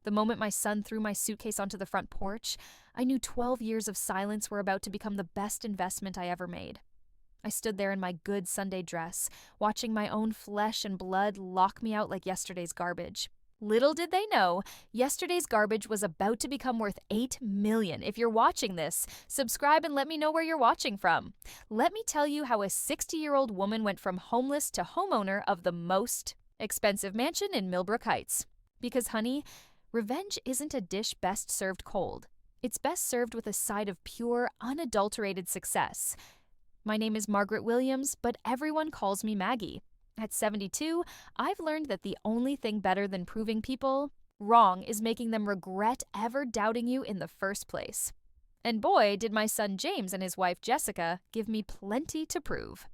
The moment my son threw my suitcase onto the front porch, I knew 12 years of silence were about to become the best investment I ever made. I stood there in my good Sunday dress, watching my own flesh and blood lock me out like yesterday's garbage. Little did they know, yesterday's garbage was about to become worth $8 million. If you're watching this, subscribe and let me know where you're watching from. Let me tell you how a 60-year-old woman went from homeless to homeowner of the most expensive mansion in Millbrook Heights. Because, honey, revenge isn't a dish best served cold. It's best served with a side of pure, unadulterated success. My name is Margaret Williams, but everyone calls me Maggie. At 72, I've learned that the only thing better than proving people wrong is making them regret ever doubting you in the first place. And boy, did my son James and his wife Jessica give me plenty to prove.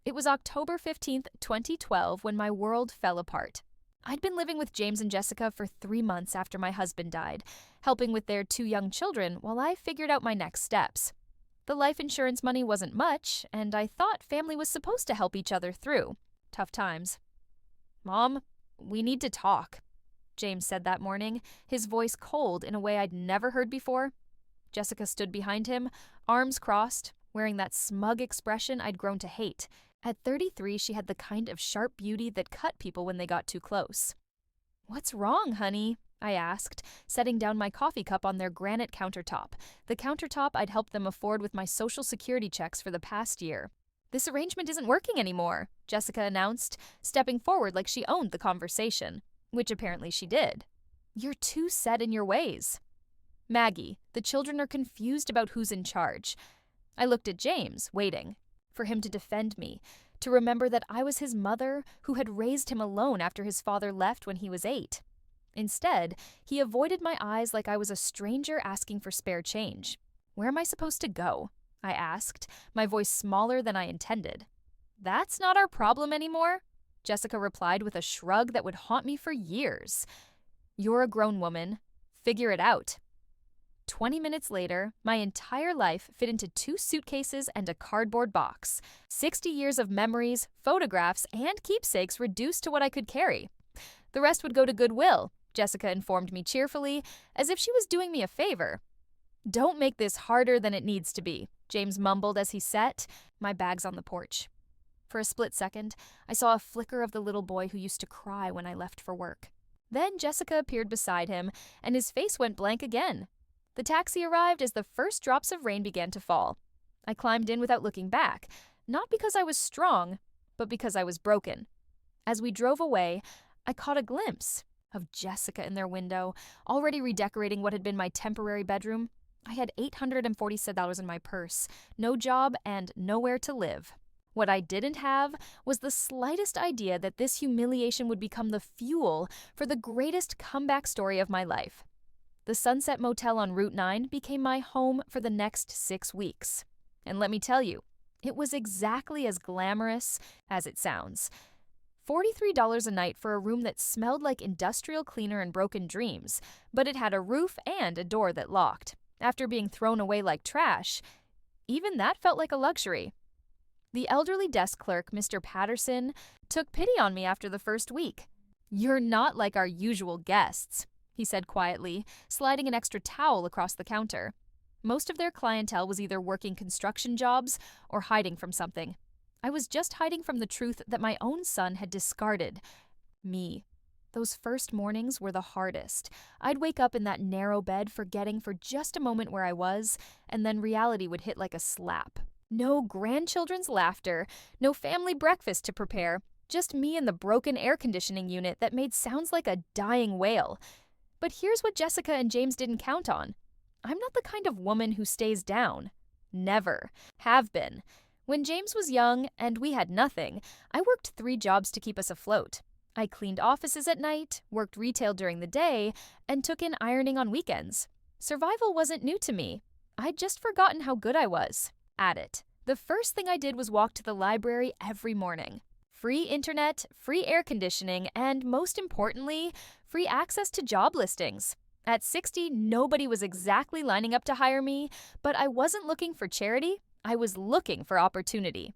It was October 15th, 2012, when my world fell apart. I'd been living with James and Jessica for 3 months after my husband died, helping with their 2 young children while I figured out my next steps. The life insurance money wasn't much, and I thought family was supposed to help each other through tough times. "Mom, we need to talk," James said that morning, his voice cold in a way I'd never heard before. Jessica stood behind him, arms crossed, wearing that smug expression I'd grown to hate. At 33, she had the kind of sharp beauty that cut people when they got too close. "What's wrong, honey?" I asked, setting down my coffee cup on their granite countertop, the countertop I'd helped them afford with my Social Security checks for the past year. "This arrangement isn't working anymore," Jessica announced, stepping forward like she owned the conversation, which apparently she did. "You're too set in your ways." "Maggie, the children are confused about who's in charge." I looked at James, waiting for him to defend me, to remember that I was his mother who had raised him alone after his father left when he was 8. Instead, he avoided my eyes like I was a stranger asking for spare change. "Where am I supposed to go?" I asked, my voice smaller than I intended. "That's not our problem anymore," Jessica replied with a shrug that would haunt me for years. "You're a grown woman. Figure it out." 20 minutes later, my entire life fit into 2 suitcases and a cardboard box. 60 years of memories, photographs, and keepsakes reduced to what I could carry. The rest would go to Goodwill, Jessica informed me cheerfully, as if she was doing me a favor. "Don't make this harder than it needs to be," James mumbled as he set my bags on the porch. For a split second, I saw a flicker of the little boy who used to cry when I left for work. Then Jessica appeared beside him, and his face went blank again. The taxi arrived as the first drops of rain began to fall. I climbed in without looking back, not because I was strong, but because I was broken. As we drove away, I caught a glimpse of Jessica in their window, already redecorating what had been my temporary bedroom. I had $847 in my purse, no job, and nowhere to live. What I didn't have was the slightest idea that this humiliation would become the fuel for the greatest comeback story of my life. The Sunset Motel on Route 9 became my home for the next 6 weeks. And let me tell you, it was exactly as glamorous as it sounds. $43 a night for a room that smelled like industrial cleaner and broken dreams, but it had a roof and a door that locked. After being thrown away like trash, even that felt like a luxury. The elderly desk clerk, Mr. Patterson, took pity on me after the first week. "You're not like our usual guests," he said quietly, sliding an extra towel across the counter. Most of their clientele was either working construction jobs or hiding from something. I was just hiding from the truth that my own son had discarded me. Those first mornings were the hardest. I'd wake up in that narrow bed forgetting for just a moment where I was, and then reality would hit like a slap. No grandchildren's laughter, no family breakfast to prepare, just me in the broken air conditioning unit that made sounds like a dying whale. But here's what Jessica and James didn't count on. I'm not the kind of woman who stays down. Never. Have been. When James was young and we had nothing, I worked 3 jobs to keep us afloat. I cleaned offices at night, worked retail during the day, and took in ironing on weekends. Survival wasn't new to me. I'd just forgotten how good I was at it. The first thing I did was walk to the library every morning. Free internet, free air conditioning, and most importantly, free access to job listings. At 60, nobody was exactly lining up to hire me, but I wasn't looking for charity. I was looking for opportunity.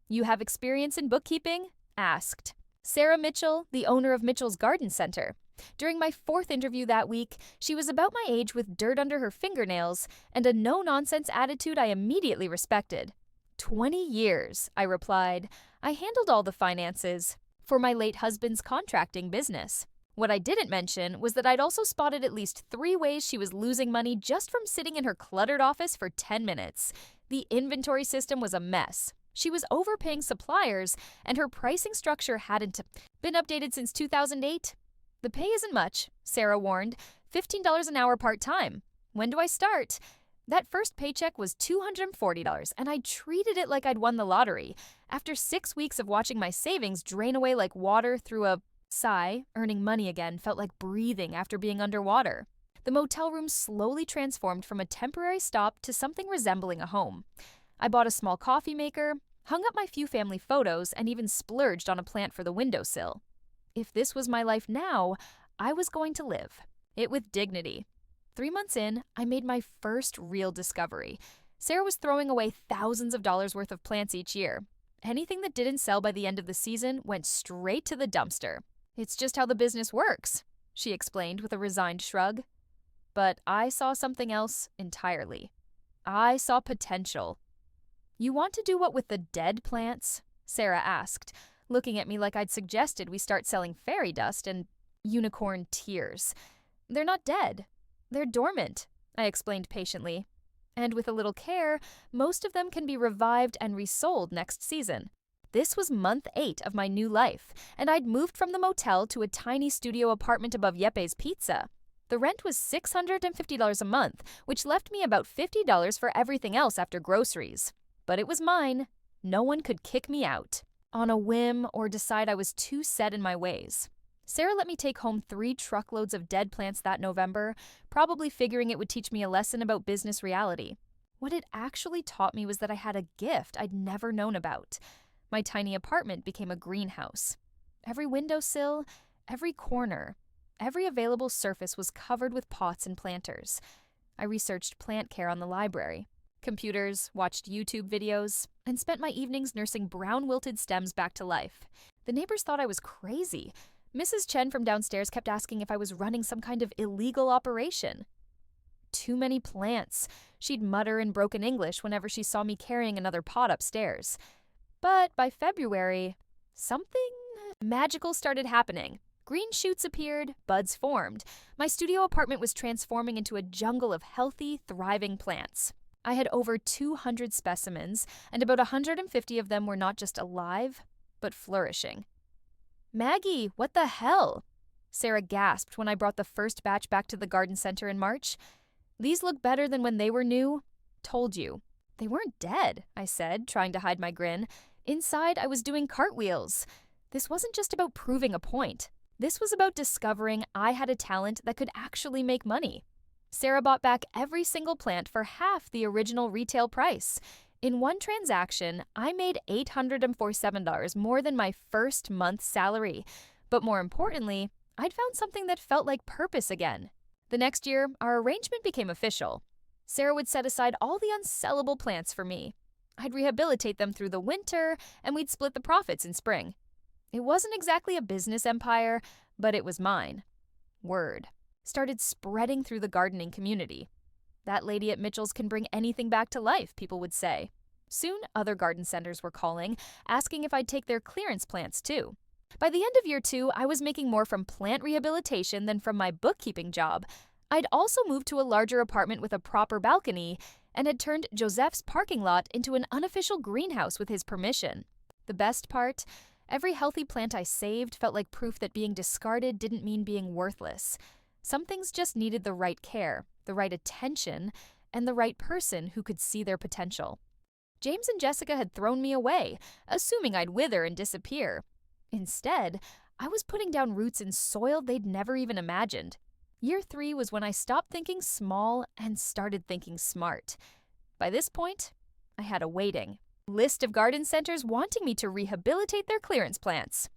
"You have experience in bookkeeping?" asked Sarah Mitchell, the owner of Mitchell's Garden Center. During my fourth interview that week, she was about my age with dirt under her fingernails and a no-nonsense attitude I immediately respected. 20 years, I replied. I handled all the finances for my late husband's contracting business. What I didn't mention was that I'd also spotted at least 3 ways she was losing money just from sitting in her cluttered office for 10 minutes. The inventory system was a mess. She was overpaying suppliers, and her pricing structure hadn't been updated since 2008. The pay isn't much, Sarah warned. $15 an hour part-time. When do I start? That first paycheck was $240, and I treated it like I'd won the lottery. After 6 weeks of watching my savings drain away like water through a sigh, earning money again felt like breathing after being underwater. The motel room slowly transformed from a temporary stop to something resembling a home. I bought a small coffee maker, hung up my few family photos, and even splurged on a plant for the windowsill. If this was my life now, I was going to live it with dignity. 3 months in, I made my first real discovery. Sarah was throwing away thousands of dollars worth of plants each year. Anything that didn't sell by the end of the season went straight to the dumpster. It's just how the business works, she explained with a resigned shrug. But I saw something else entirely. I saw potential. You want to do what with the dead plants? Sarah asked, looking at me like I'd suggested we start selling fairy dust and unicorn tears. They're not dead. They're dormant, I explained patiently. And with a little care, most of them can be revived and resold next season. This was month 8 of my new life, and I'd moved from the motel to a tiny studio apartment above Yeppe's Pizza. The rent was $650 a month, which left me about $50 for everything else after groceries. But it was mine. No one could kick me out on a whim or decide I was too set in my ways. Sarah let me take home 3 truckloads of dead plants that November, probably figuring it would teach me a lesson about business reality. What it actually taught me was that I had a gift I'd never known about. My tiny apartment became a greenhouse. Every windowsill, every corner, every available surface was covered with pots and planters. I researched plant care on the library, computers, watched YouTube videos, and spent my evenings nursing brown wilted stems back to life. The neighbors thought I was crazy. Mrs. Chen from downstairs kept asking if I was running some kind of illegal operation. Too many plants, she'd mutter in broken English whenever she saw me carrying another pot upstairs. But by February, something magical started happening. Green shoots appeared, buds formed. My studio apartment was transforming into a jungle of healthy, thriving plants. I had over 200 specimens, and about 150 of them were not just alive, but flourishing. Maggie, what the hell? Sarah gasped when I brought the first batch back to the garden center in March. These look better than when they were new. Told you. They weren't dead, I said, trying to hide my grin. Inside, I was doing cartwheels. This wasn't just about proving a point. This was about discovering I had a talent that could actually make money. Sarah bought back every single plant for half the original retail price. In one transaction, I made $847 more than my first month's salary. But more importantly, I'd found something that felt like purpose again. The next year, our arrangement became official. Sarah would set aside all the unsellable plants for me. I'd rehabilitate them through the winter, and we'd split the profits in spring. It wasn't exactly a business empire, but it was mine. Word started spreading through the gardening community. That lady at Mitchell's can bring anything back to life, people would say. Soon, other garden centers were calling, asking if I'd take their clearance plants too. By the end of year 2, I was making more from plant rehabilitation than from my bookkeeping job. I'd also moved to a larger apartment with a proper balcony and had turned Joseph's parking lot into an unofficial greenhouse with his permission. The best part? Every healthy plant I saved felt like proof that being discarded didn't mean being worthless. Some things just needed the right care, the right attention, and the right person who could see their potential. James and Jessica had thrown me away, assuming I'd wither and disappear. Instead, I was putting down roots in soil they'd never even imagined. Year 3 was when I stopped thinking small and started thinking smart. By this point, I had a waiting list of garden centers wanting me to rehabilitate their clearance plants.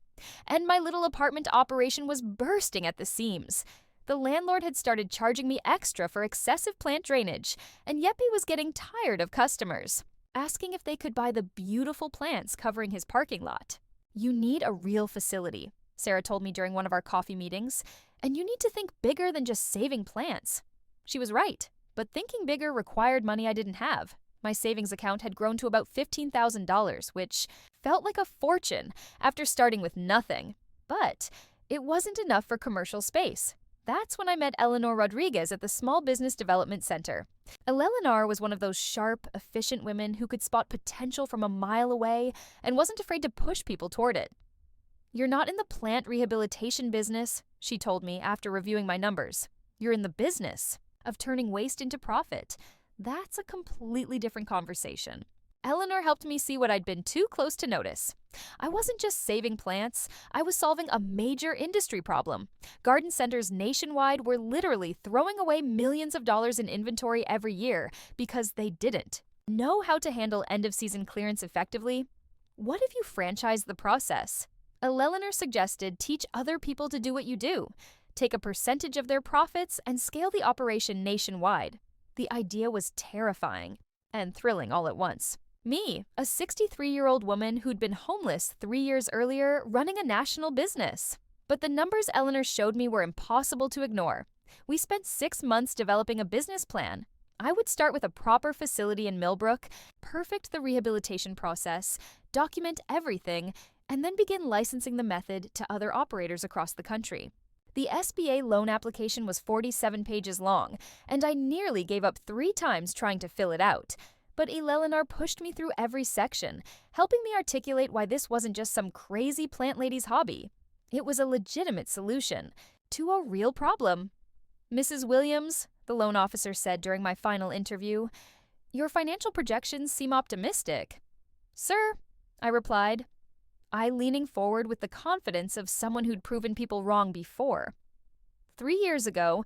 And my little apartment operation was bursting at the seams. The landlord had started charging me extra for excessive plant drainage, and Yeppe was getting tired of customers, asking if they could buy the beautiful plants covering his parking lot. You need a real facility. Sarah told me during one of our coffee meetings, and you need to think bigger than just saving plants. She was right, but thinking bigger required money I didn't have. My savings account had grown to about $15,000, which felt like a fortune after starting with nothing. But it wasn't enough for commercial space. That's when I met Eleanor Rodriguez at the Small Business Development Center. Eleanor was one of those sharp, efficient women who could spot potential from a mile away and wasn't afraid to push people toward it. "You're not in the plant rehabilitation business," she told me after reviewing my numbers. "You're in the business of turning waste into profit. That's a completely different conversation." Eleanor helped me see what I'd been too close to notice. I wasn't just saving plants, I was solving a major industry problem. Garden centers nationwide were literally throwing away millions of dollars in inventory every year because they didn't know how to handle end-of-season clearance effectively. What if you franchise the process? Eleanor suggested teach other people to do what you do. Take a percentage of their profits and scale the operation nationwide. The idea was terrifying and thrilling all at once. Me, a 63-year-old woman who'd been homeless 3 years earlier, running a national business. But the numbers Eleanor showed me were impossible to ignore. We spent 6 months developing a business plan. I would start with a proper facility in Millbrook, perfect the rehabilitation process, document everything, and then begin licensing the method to other operators across the country. The SBA loan application was 47 pages long, and I nearly gave up 3 times trying to fill it out. But Eleanor pushed me through every section, helping me articulate why this wasn't just some crazy plant lady's hobby. It was a legitimate solution to a real problem. "Mrs. Williams," the loan officer said during my final interview, "your financial projections seem optimistic." "Sir," I replied, I leaning forward with the confidence of someone who'd proven people wrong before. 3 years ago,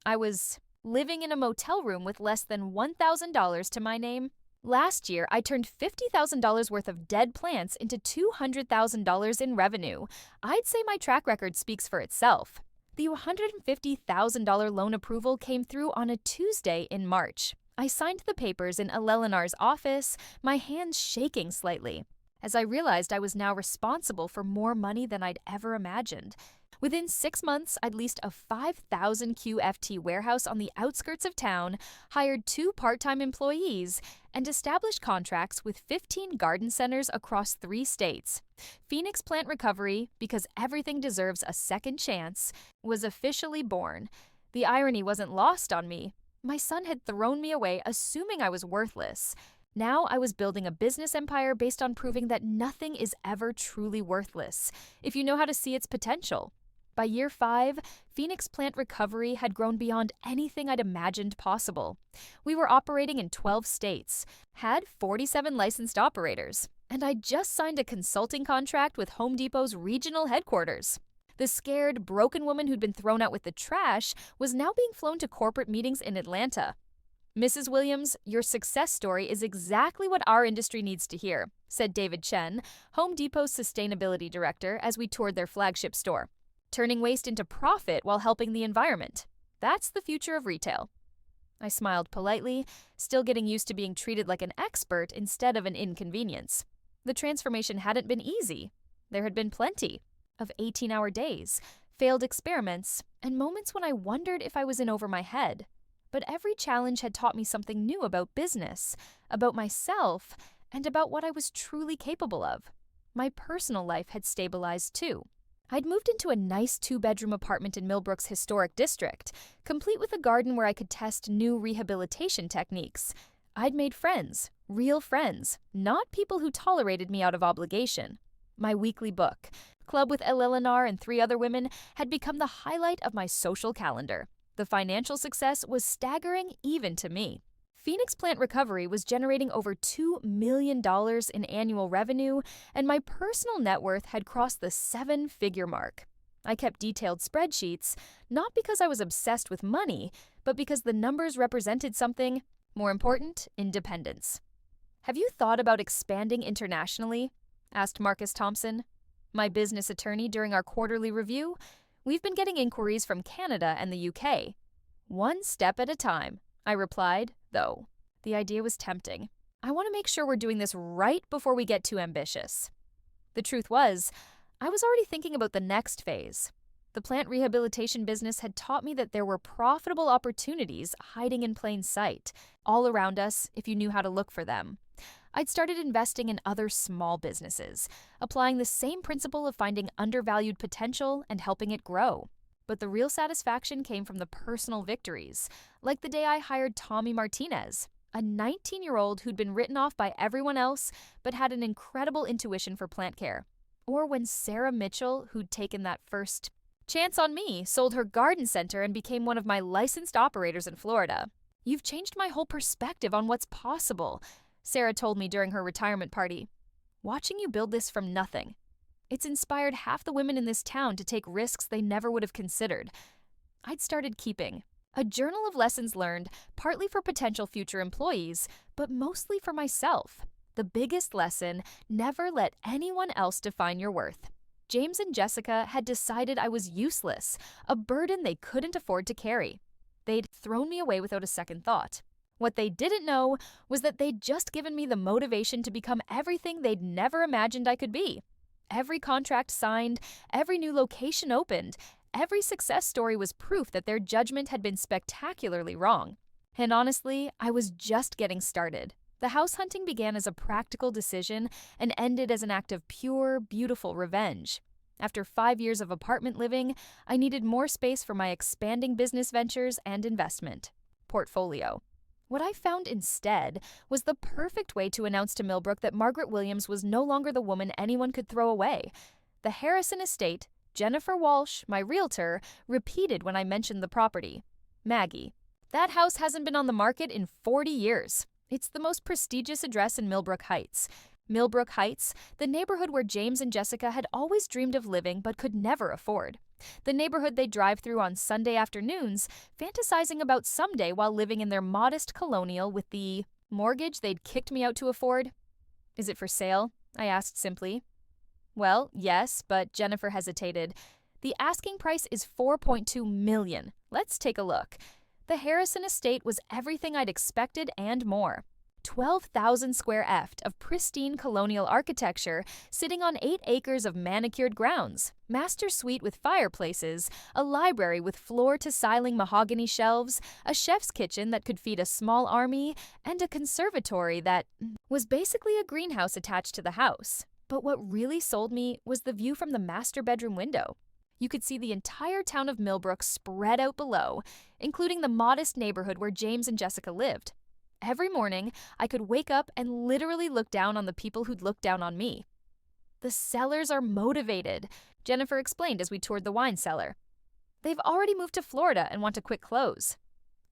I was living in a motel room with less than $1,000 to my name. Last year, I turned $50,000 worth of dead plants into $200,000 in revenue. I'd say my track record speaks for itself. The $150,000 loan approval came through on a Tuesday in March. I signed the papers in Eleanor's office, my hands shaking slightly, as I realized I was now responsible for more money than I'd ever imagined. Within 6 months, I'd leased a 5,000 QFT warehouse on the outskirts of town, hired 2 part-time employees, and established contracts with 15 garden centers across 3 states. Phoenix Plant Recovery, because everything deserves a second chance, was officially born. The irony wasn't lost on me. My son had thrown me away, assuming I was worthless. Now I was building a business empire based on proving that nothing is ever truly worthless, if you know how to see its potential. By year 5, Phoenix Plant Recovery had grown beyond anything I'd imagined possible. We were operating in 12 states, had 47 licensed operators, and I'd just signed a consulting contract with Home Depot's regional headquarters. The scared, broken woman who'd been thrown out with the trash was now being flown to corporate meetings in Atlanta. "Mrs. Williams, your success story is exactly what our industry needs to hear," said David Chen, Home Depot's sustainability director, as we toured their flagship store. "Turning waste into profit while helping the environment. That's the future of retail." I smiled politely, still getting used to being treated like an expert instead of an inconvenience. The transformation hadn't been easy. There had been plenty of 18-hour days, failed experiments, and moments when I wondered if I was in over my head. But every challenge had taught me something new about business, about myself, and about what I was truly capable of. My personal life had stabilized too. I'd moved into a nice 2-bedroom apartment in Millbrook's historic district, complete with a garden where I could test new rehabilitation techniques. I'd made friends, real friends, not people who tolerated me out of obligation. My weekly book, Club with Eleanor and 3 other women, had become the highlight of my social calendar. The financial success was staggering even to me. Phoenix Plant Recovery was generating over $2 million in annual revenue, and my personal net worth had crossed the 7-figure mark. I kept detailed spreadsheets, not because I was obsessed with money, but because the numbers represented something more important: independence. "Have you thought about expanding internationally?" asked Marcus Thompson, my business attorney, during our quarterly review. "We've been getting inquiries from Canada and the UK. One step at a time," I replied, though the idea was tempting. I want to make sure we're doing this right before we get too ambitious. The truth was, I was already thinking about the next phase. The plant rehabilitation business had taught me that there were profitable opportunities hiding in plain sight, all around us if you knew how to look for them. I'd started investing in other small businesses, applying the same principle of finding undervalued potential and helping it grow. But the real satisfaction came from the personal victories, like the day I hired Tommy Martinez, a 19-year-old who'd been written off by everyone else but had an incredible intuition for plant care. Or when Sarah Mitchell, who'd taken that first chance on me, sold her garden center and became one of my licensed operators in Florida. "You've changed my whole perspective on what's possible," Sarah told me during her retirement party. "Watching you build this from nothing. It's inspired half the women in this town to take risks they never would have considered." I'd started keeping a journal of lessons learned, partly for potential future employees, but mostly for myself. The biggest lesson: never let anyone else define your worth. James and Jessica had decided I was useless, a burden they couldn't afford to carry. They'd thrown me away without a second thought. What they didn't know was that they'd just given me the motivation to become everything they'd never imagined I could be. Every contract signed, every new location opened, every success story was proof that their judgment had been spectacularly wrong. And honestly, I was just getting started. The house hunting began as a practical decision and ended as an act of pure, beautiful revenge. After 5 years of apartment living, I needed more space for my expanding business ventures and investment portfolio. What I found instead was the perfect way to announce to Millbrook that Margaret Williams was no longer the woman anyone could throw away. The Harrison estate, Jennifer Walsh, my realtor, repeated when I mentioned the property. "Maggie, that house hasn't been on the market in 40 years. It's the most prestigious address in Millbrook Heights. Millbrook Heights, the neighborhood where James and Jessica had always dreamed of living but could never afford. The neighborhood they drive through on Sunday afternoons, fantasizing about someday while living in their modest colonial with the mortgage they'd kicked me out to afford." "Is it for sale?" I asked simply. "Well, yes," but Jennifer hesitated. "The asking price is $4.2 million. Let's take a look." The Harrison estate was everything I'd expected and more. 12,000 square ft of pristine colonial architecture sitting on 8 acres of manicured grounds, master suite with fireplaces, a library with floor-to-ceiling mahogany shelves, a chef's kitchen that could feed a small army, and a conservatory that was basically a greenhouse attached to the house. But what really sold me was the view from the master bedroom window. You could see the entire town of Millbrook spread out below, including the modest neighborhood where James and Jessica lived. Every morning, I could wake up and literally look down on the people who'd looked down on me. "The sellers are motivated," Jennifer explained as we toured the wine cellar. "They've already moved to Florida and want a quick close."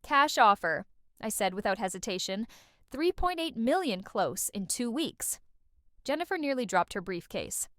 "Cash offer," I said without hesitation. $3.8 million close in 2 weeks. Jennifer nearly dropped her briefcase.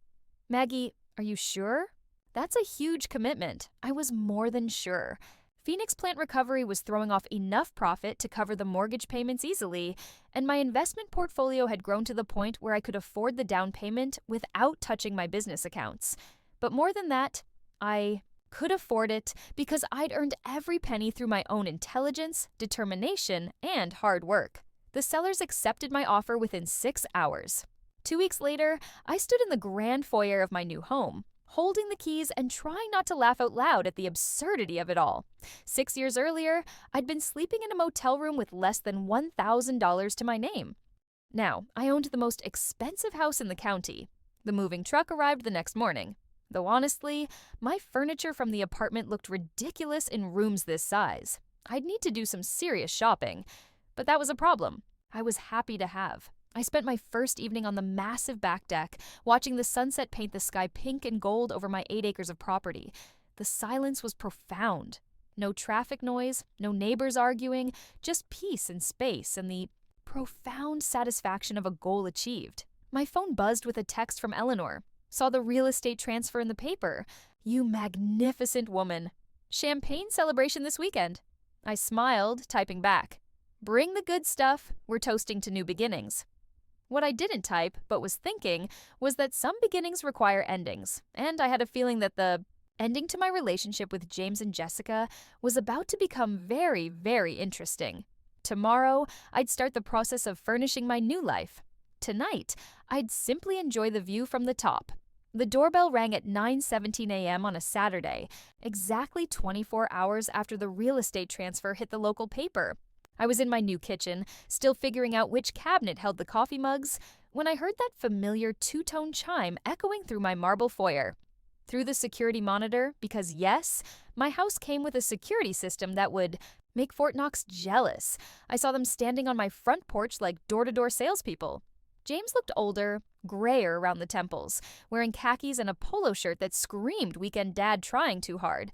"Maggie, are you sure?" "That's a huge commitment." I was more than sure. Phoenix Plant Recovery was throwing off enough profit to cover the mortgage payments easily, and my investment portfolio had grown to the point where I could afford the down payment without touching my business accounts. But more than that, I could afford it because I'd earned every penny through my own intelligence, determination, and hard work. The sellers accepted my offer within 6 hours. 2 weeks later, I stood in the grand foyer of my new home, holding the keys and trying not to laugh out loud at the absurdity of it all. 6 years earlier, I'd been sleeping in a motel room with less than $1,000 to my name. Now, I owned the most expensive house in the county. The moving truck arrived the next morning. Though honestly, my furniture from the apartment looked ridiculous in rooms this size. I'd need to do some serious shopping. But that was a problem I was happy to have. I spent my first evening on the massive back deck, watching the sunset paint the sky pink and gold over my 8 acres of property. The silence was profound. No traffic noise, no neighbors arguing, just peace and space and the profound satisfaction of a goal achieved. My phone buzzed with a text from Eleanor. Saw the real estate transfer in the paper. "You magnificent woman. Champagne celebration this weekend." I smiled, typing back. "Bring the good stuff. We're toasting to new beginnings." What I didn't type, but was thinking, was that some beginnings require endings, and I had a feeling that the ending to my relationship with James and Jessica was about to become very, very interesting. Tomorrow, I'd start the process of furnishing my new life. Tonight, I'd simply enjoy the view from the top. The doorbell rang at 9:17 a.m. on a Saturday, exactly 24 hours after the real estate transfer hit the local paper. I was in my new kitchen, still figuring out which cabinet held the coffee mugs, when I heard that familiar two-tone chime echoing through my marble foyer. Through the security monitor, because yes, my house came with a security system that would make Fort Knox jealous. I saw them standing on my front porch like door-to-door salespeople. James looked older, grayer around the temples, wearing khakis and a polo shirt that screamed weekend dad trying too hard.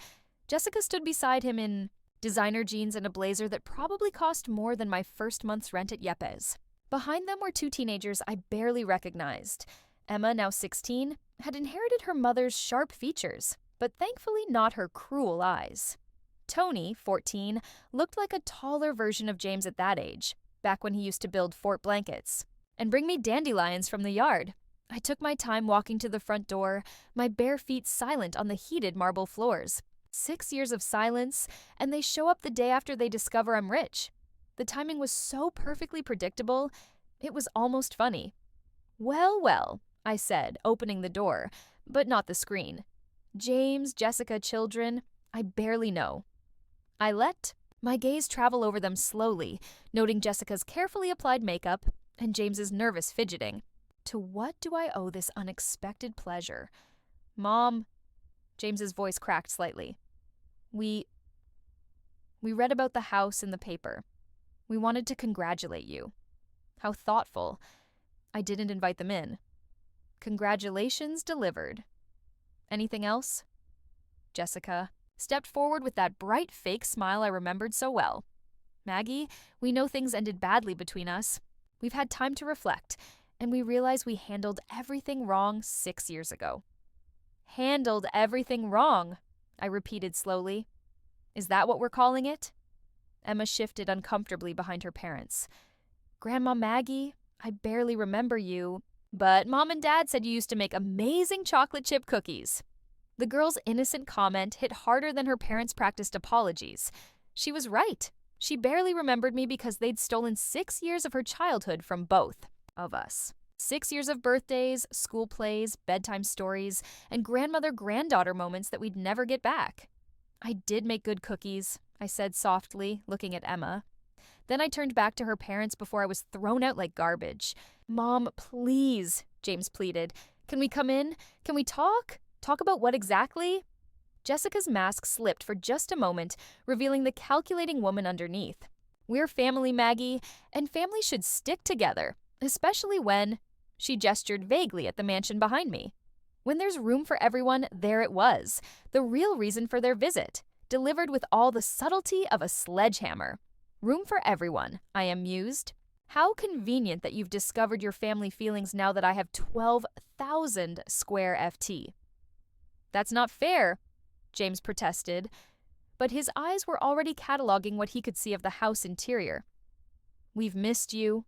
Jessica stood beside him in designer jeans and a blazer that probably cost more than my first month's rent at Yepes. Behind them were two teenagers I barely recognized. Emma, now 16, had inherited her mother's sharp features, but thankfully not her cruel eyes. Tony, 14, looked like a taller version of James at that age, back when he used to build fort blankets and bring me dandelions from the yard. I took my time walking to the front door, my bare feet silent on the heated marble floors. 6 years of silence, and they show up the day after they discover I'm rich. The timing was so perfectly predictable, it was almost funny. Well, well, I said, opening the door, but not the screen. James, Jessica, children, I barely know. I let my gaze travel over them slowly, noting Jessica's carefully applied makeup and James's nervous fidgeting. To what do I owe this unexpected pleasure? Mom, James's voice cracked slightly. We read about the house in the paper. We wanted to congratulate you. How thoughtful. I didn't invite them in. Congratulations delivered. Anything else? Jessica stepped forward with that bright fake smile I remembered so well. Maggie, we know things ended badly between us. We've had time to reflect, and we realize we handled everything wrong 6 years ago. Handled everything wrong, I repeated slowly. Is that what we're calling it? Emma shifted uncomfortably behind her parents. Grandma Maggie, I barely remember you, but Mom and Dad said you used to make amazing chocolate chip cookies. The girl's innocent comment hit harder than her parents' practiced apologies. She was right. She barely remembered me because they'd stolen 6 years of her childhood from both of us. 6 years of birthdays, school plays, bedtime stories, and grandmother-granddaughter moments that we'd never get back. I did make good cookies, I said softly, looking at Emma. Then I turned back to her parents before I was thrown out like garbage. Mom, please, James pleaded. Can we come in? Can we talk? Talk about what exactly? Jessica's mask slipped for just a moment, revealing the calculating woman underneath. We're family, Maggie, and family should stick together, especially when… She gestured vaguely at the mansion behind me. When there's room for everyone, there it was, the real reason for their visit, delivered with all the subtlety of a sledgehammer. Room for everyone, I mused. How convenient that you've discovered your family feelings now that I have 12,000 square FT. That's not fair, James protested, but his eyes were already cataloging what he could see of the house interior. We've missed you.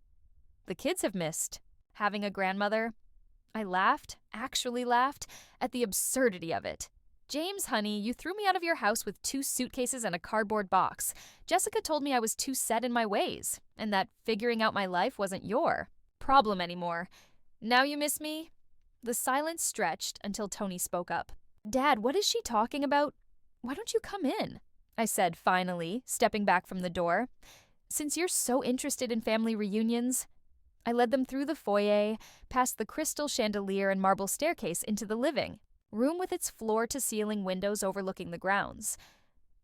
The kids have missed having a grandmother. I laughed, actually laughed, at the absurdity of it. James, honey, you threw me out of your house with 2 suitcases and a cardboard box. Jessica told me I was too set in my ways, and that figuring out my life wasn't your problem anymore. Now you miss me? The silence stretched until Tony spoke up. Dad, what is she talking about? Why don't you come in? I said finally, stepping back from the door. Since you're so interested in family reunions. I led them through the foyer, past the crystal chandelier and marble staircase into the living room with its floor-to-ceiling windows overlooking the grounds.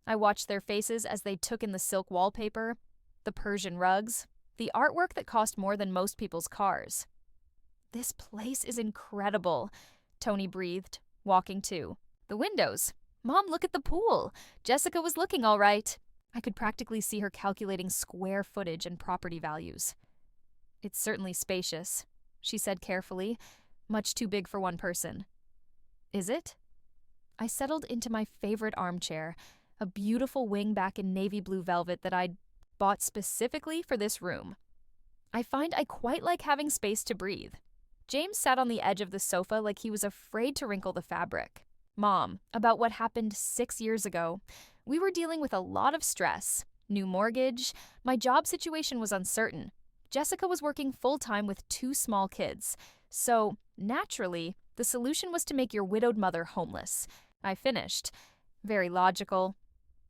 I watched their faces as they took in the silk wallpaper, the Persian rugs, the artwork that cost more than most people's cars. This place is incredible, Tony breathed, walking to the windows. Mom, look at the pool. Jessica was looking all right. I could practically see her calculating square footage and property values. It's certainly spacious, she said carefully, much too big for one person. Is it? I settled into my favorite armchair, a beautiful wingback in navy blue velvet that I'd bought specifically for this room. I find I quite like having space to breathe. James sat on the edge of the sofa like he was afraid to wrinkle the fabric. Mom, about what happened 6 years ago. We were dealing with a lot of stress. New mortgage. My job situation was uncertain. Jessica was working full-time with 2 small kids. So, naturally, The solution was to make your widowed mother homeless. I finished. Very logical.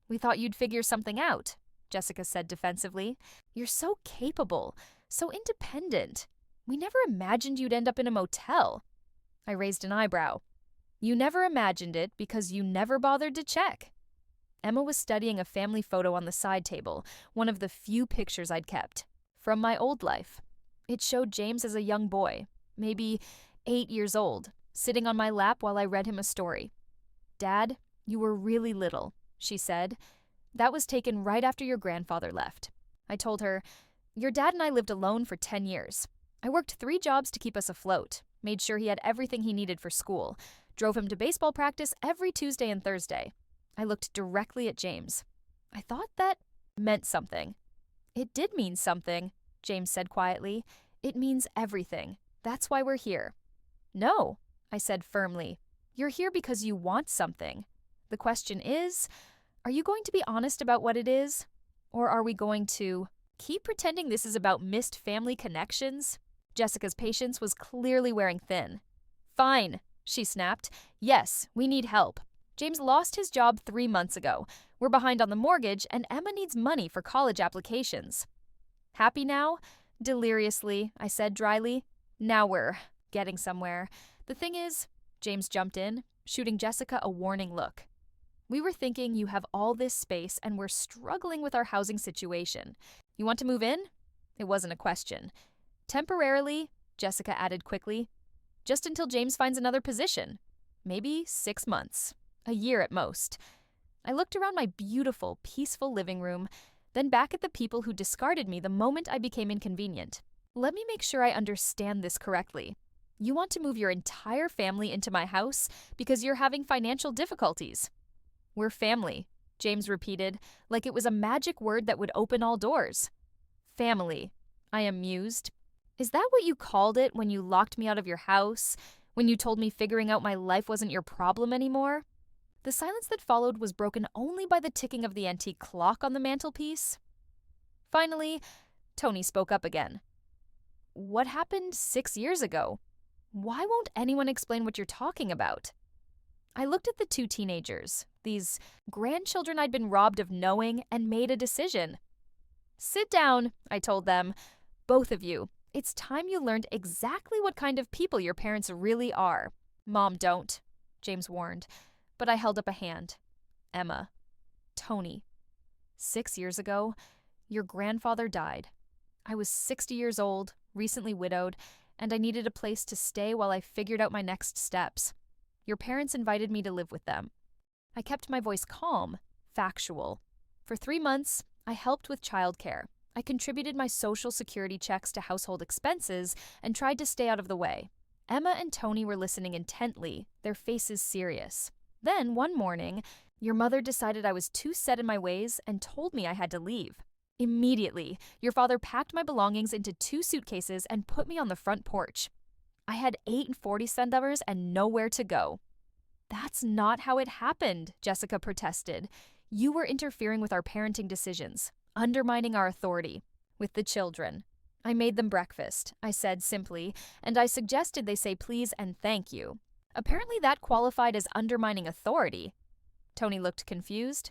We thought you'd figure something out, Jessica said defensively. You're so capable, so independent. We never imagined you'd end up in a motel. I raised an eyebrow. You never imagined it because you never bothered to check. Emma was studying a family photo on the side table, one of the few pictures I'd kept. From my old life. It showed James as a young boy, maybe 8 years old, sitting on my lap while I read him a story. Dad, you were really little, she said. That was taken right after your grandfather left. I told her, your dad and I lived alone for 10 years. I worked 3 jobs to keep us afloat, made sure he had everything he needed for school, drove him to baseball practice every Tuesday and Thursday. I looked directly at James. I thought that meant something. It did mean something, James said quietly. It means everything. That's why we're here. No, I said firmly. You're here because you want something. The question is, are you going to be honest about what it is? Or are we going to keep pretending this is about missed family connections? Jessica's patience was clearly wearing thin. Fine, she snapped. Yes, we need help. James lost his job 3 months ago. We're behind on the mortgage, and Emma needs money for college applications. Happy now? Deliriously, I said dryly. Now we're getting somewhere. The thing is, James jumped in, shooting Jessica a warning look. We were thinking you have all this space and we're struggling with our housing situation. You want to move in? It wasn't a question. Temporarily, Jessica added quickly. Just until James finds another position. Maybe 6 months. A year at most. I looked around my beautiful, peaceful living room, then back at the people who discarded me the moment I became inconvenient. Let me make sure I understand this correctly. You want to move your entire family into my house because you're having financial difficulties. We're family, James repeated, like it was a magic word that would open all doors. Family, I amused. Is that what you called it when you locked me out of your house? When you told me figuring out my life wasn't your problem anymore? The silence that followed was broken only by the ticking of the antique clock on the mantelpiece. Finally, Tony spoke up again. What happened 6 years ago? Why won't anyone explain what you're talking about? I looked at the 2 teenagers, these grandchildren I'd been robbed of knowing, and made a decision. Sit down, I told them. Both of you. It's time you learned exactly what kind of people your parents really are. Mom, don't, James warned. But I held up a hand. Emma. Tony. 6 years ago, your grandfather died. I was 60 years old, recently widowed, and I needed a place to stay while I figured out my next steps. Your parents invited me to live with them. I kept my voice calm, factual. For 3 months, I helped with childcare. I contributed my social security checks to household expenses and tried to stay out of the way. Emma and Tony were listening intently, their faces serious. Then, one morning, your mother decided I was too set in my ways and told me I had to leave. Immediately, your father packed my belongings into 2 suitcases and put me on the front porch. I had 8 centavos and nowhere to go. That's not how it happened, Jessica protested. You were interfering with our parenting decisions, undermining our authority. With the children. I made them breakfast, I said simply, and I suggested they say please and thank you. Apparently that qualified as undermining authority. Tony looked confused.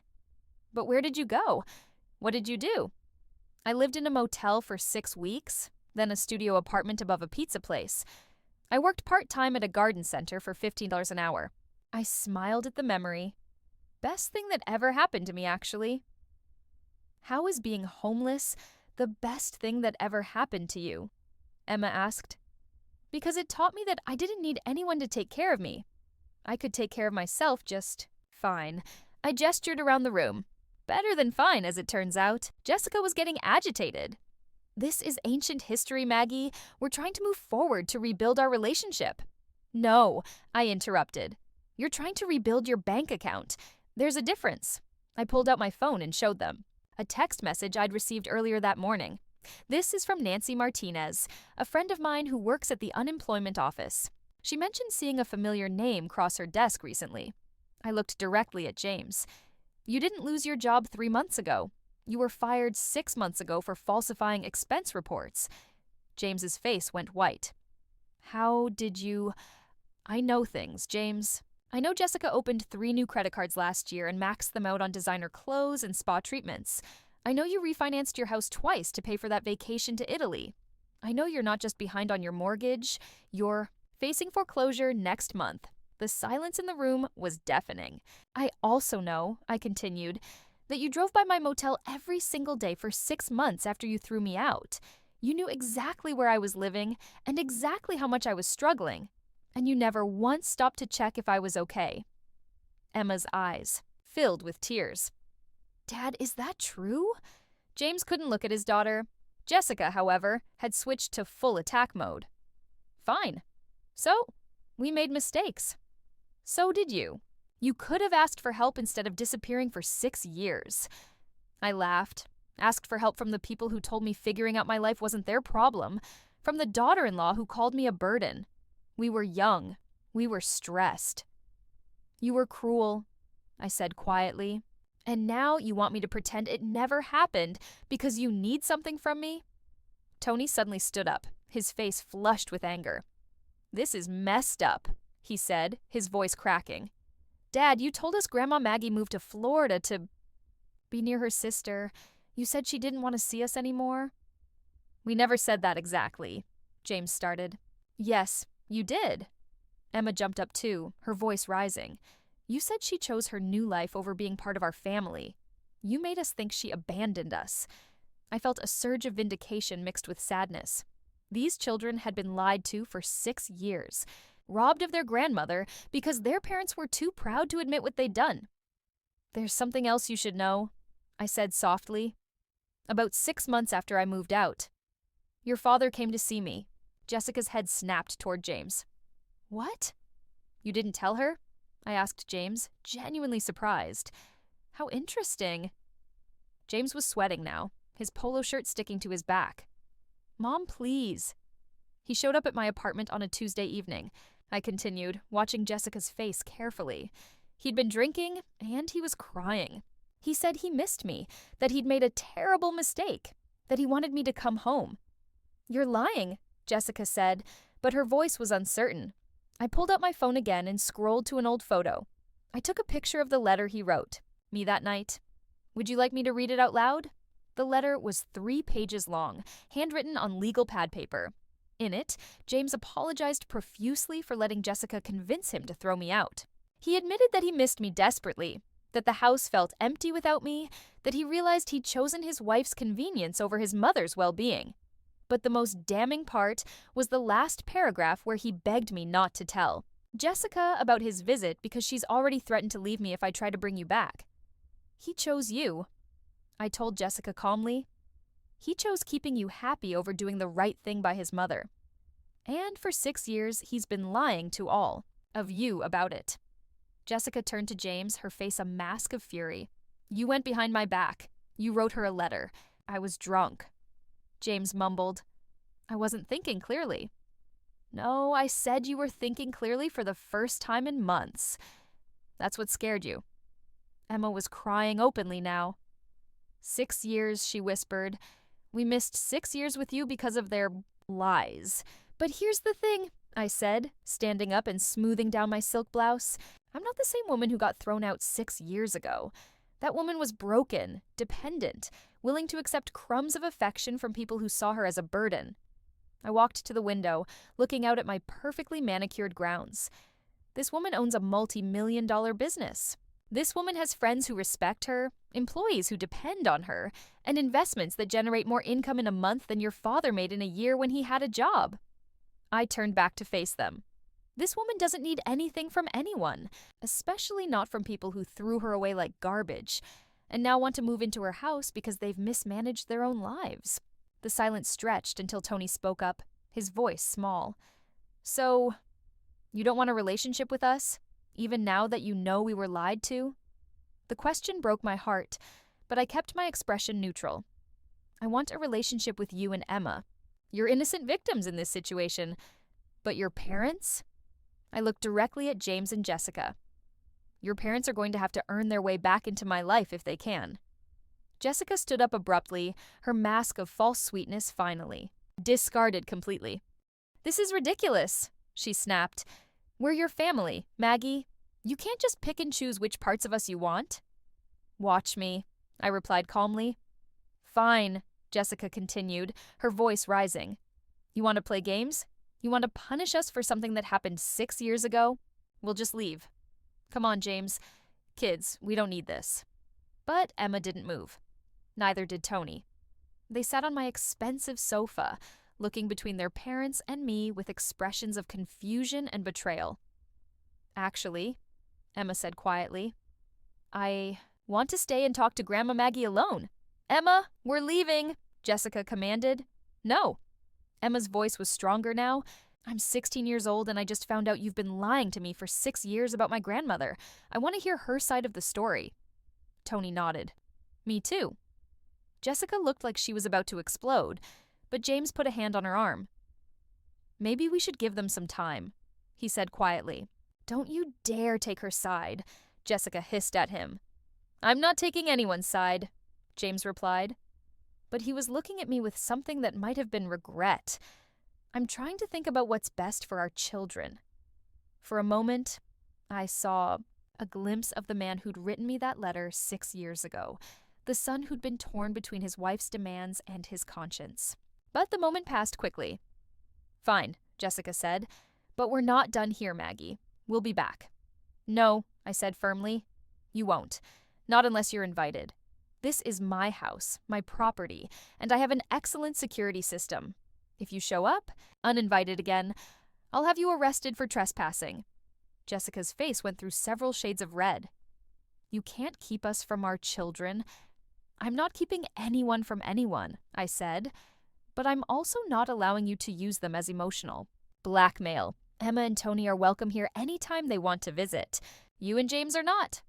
But where did you go? What did you do? I lived in a motel for 6 weeks, then a studio apartment above a pizza place. I worked part-time at a garden center for $15 an hour. I smiled at the memory. Best thing that ever happened to me, actually. How is being homeless the best thing that ever happened to you? Emma asked. Because it taught me that I didn't need anyone to take care of me. I could take care of myself just fine. I gestured around the room. Better than fine, as it turns out. Jessica was getting agitated. This is ancient history, Maggie. We're trying to move forward to rebuild our relationship. No, I interrupted. You're trying to rebuild your bank account. There's a difference. I pulled out my phone and showed them. A text message I'd received earlier that morning. This is from Nancy Martinez, a friend of mine who works at the unemployment office. She mentioned seeing a familiar name cross her desk recently. I looked directly at James. You didn't lose your job 3 months ago. You were fired 6 months ago for falsifying expense reports. James's face went white. How did you... I know things, James. I know Jessica opened 3 new credit cards last year and maxed them out on designer clothes and spa treatments. I know you refinanced your house twice to pay for that vacation to Italy. I know you're not just behind on your mortgage, you're facing foreclosure next month. The silence in the room was deafening. I also know, I continued, that you drove by my motel every single day for 6 months after you threw me out. You knew exactly where I was living and exactly how much I was struggling, and you never once stopped to check if I was okay. Emma's eyes filled with tears. Dad, is that true? James couldn't look at his daughter. Jessica, however, had switched to full attack mode. Fine. So, we made mistakes. So did you. You could have asked for help instead of disappearing for 6 years. I laughed, asked for help from the people who told me figuring out my life wasn't their problem, from the daughter-in-law who called me a burden. We were young. We were stressed. You were cruel, I said quietly. And now you want me to pretend it never happened because you need something from me? Tony suddenly stood up, his face flushed with anger. This is messed up, he said, his voice cracking. Dad, you told us Grandma Maggie moved to Florida to be near her sister. You said she didn't want to see us anymore. We never said that exactly, James started. Yes, you did. Emma jumped up too, her voice rising. You said she chose her new life over being part of our family. You made us think she abandoned us. I felt a surge of vindication mixed with sadness. These children had been lied to for 6 years, robbed of their grandmother because their parents were too proud to admit what they'd done. There's something else you should know, I said softly. About 6 months after I moved out, your father came to see me. Jessica's head snapped toward James. What? You didn't tell her? I asked James, genuinely surprised. How interesting. James was sweating now, his polo shirt sticking to his back. Mom, please. He showed up at my apartment on a Tuesday evening. I continued, watching Jessica's face carefully. He'd been drinking, and he was crying. He said he missed me, that he'd made a terrible mistake, that he wanted me to come home. You're lying, Jessica said, but her voice was uncertain. I pulled out my phone again and scrolled to an old photo. I took a picture of the letter he wrote me that night. Would you like me to read it out loud? The letter was 3 pages long, handwritten on legal pad paper. In it, James apologized profusely for letting Jessica convince him to throw me out. He admitted that he missed me desperately, that the house felt empty without me, that he realized he'd chosen his wife's convenience over his mother's well-being. But the most damning part was the last paragraph where he begged me not to tell Jessica about his visit because she's already threatened to leave me if I try to bring you back. He chose you, I told Jessica calmly. He chose keeping you happy over doing the right thing by his mother. And for 6 years, he's been lying to all of you about it. Jessica turned to James, her face a mask of fury. You went behind my back. You wrote her a letter. I was drunk. James mumbled. I wasn't thinking clearly. No, I said you were thinking clearly for the first time in months. That's what scared you. Emma was crying openly now. 6 years, she whispered. We missed 6 years with you because of their lies. But here's the thing, I said, standing up and smoothing down my silk blouse. I'm not the same woman who got thrown out 6 years ago. That woman was broken, dependent, willing to accept crumbs of affection from people who saw her as a burden. I walked to the window, looking out at my perfectly manicured grounds. This woman owns a multi-million-dollar business. This woman has friends who respect her, employees who depend on her, and investments that generate more income in a month than your father made in a year when he had a job. I turned back to face them. This woman doesn't need anything from anyone, especially not from people who threw her away like garbage, and now want to move into her house because they've mismanaged their own lives. The silence stretched until Tony spoke up, his voice small. So, you don't want a relationship with us, even now that you know we were lied to? The question broke my heart, but I kept my expression neutral. I want a relationship with you and Emma. You're innocent victims in this situation, but your parents? I looked directly at James and Jessica. Your parents are going to have to earn their way back into my life if they can. Jessica stood up abruptly, her mask of false sweetness finally discarded completely. This is ridiculous, she snapped. We're your family, Maggie. You can't just pick and choose which parts of us you want. Watch me, I replied calmly. Fine, Jessica continued, her voice rising. You want to play games? You want to punish us for something that happened 6 years ago? We'll just leave. Come on, James. Kids, we don't need this. But Emma didn't move. Neither did Tony. They sat on my expensive sofa, looking between their parents and me with expressions of confusion and betrayal. Actually, Emma said quietly, I want to stay and talk to Grandma Maggie alone. Emma, we're leaving, Jessica commanded. No. Emma's voice was stronger now. I'm 16 years old and I just found out you've been lying to me for 6 years about my grandmother. I want to hear her side of the story. Tony nodded. Me too. Jessica looked like she was about to explode, but James put a hand on her arm. Maybe we should give them some time, he said quietly. Don't you dare take her side, Jessica hissed at him. I'm not taking anyone's side, James replied. But he was looking at me with something that might have been regret. I'm trying to think about what's best for our children. For a moment, I saw a glimpse of the man who'd written me that letter 6 years ago, the son who'd been torn between his wife's demands and his conscience. But the moment passed quickly. Fine, Jessica said, but we're not done here, Maggie. We'll be back. No, I said firmly. You won't. Not unless you're invited. This is my house, my property, and I have an excellent security system. If you show up, uninvited again, I'll have you arrested for trespassing. Jessica's face went through several shades of red. You can't keep us from our children. I'm not keeping anyone from anyone, I said, but I'm also not allowing you to use them as emotional. Blackmail. Emma and Tony are welcome here anytime they want to visit. You and James are not.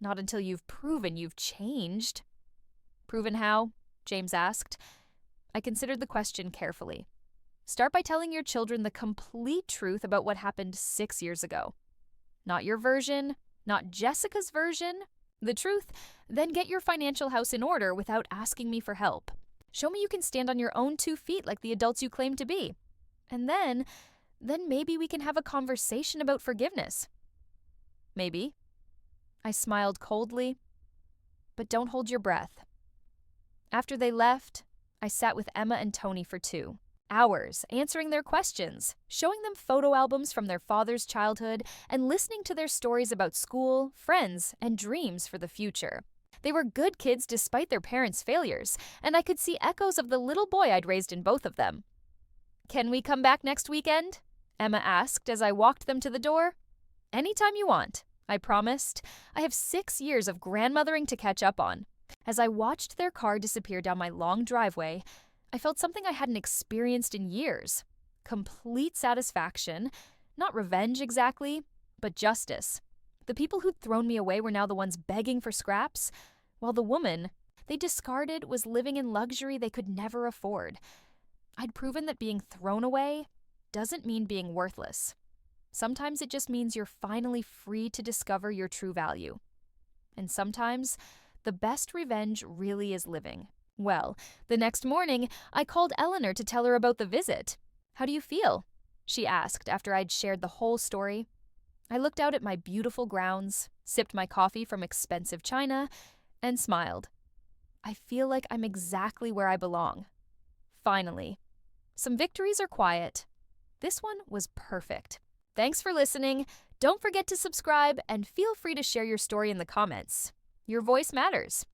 Not until you've proven you've changed. Proven how? James asked. I considered the question carefully. Start by telling your children the complete truth about what happened 6 years ago. Not your version, not Jessica's version. The truth, then get your financial house in order without asking me for help. Show me you can stand on your own 2 feet like the adults you claim to be. And then maybe we can have a conversation about forgiveness. Maybe. I smiled coldly. But don't hold your breath. After they left, I sat with Emma and Tony for 2 hours, answering their questions, showing them photo albums from their father's childhood, and listening to their stories about school, friends, and dreams for the future. They were good kids despite their parents' failures, and I could see echoes of the little boy I'd raised in both of them. Can we come back next weekend? Emma asked as I walked them to the door. Anytime you want, I promised. I have 6 years of grandmothering to catch up on. As I watched their car disappear down my long driveway, I felt something I hadn't experienced in years. Complete satisfaction. Not revenge exactly, but justice. The people who'd thrown me away were now the ones begging for scraps, while the woman they discarded was living in luxury they could never afford. I'd proven that being thrown away doesn't mean being worthless. Sometimes it just means you're finally free to discover your true value. And sometimes the best revenge really is living. Well, the next morning, I called Eleanor to tell her about the visit. How do you feel? She asked after I'd shared the whole story. I looked out at my beautiful grounds, sipped my coffee from expensive china, and smiled. I feel like I'm exactly where I belong. Finally. Some victories are quiet. This one was perfect. Thanks for listening. Don't forget to subscribe and feel free to share your story in the comments. Your voice matters.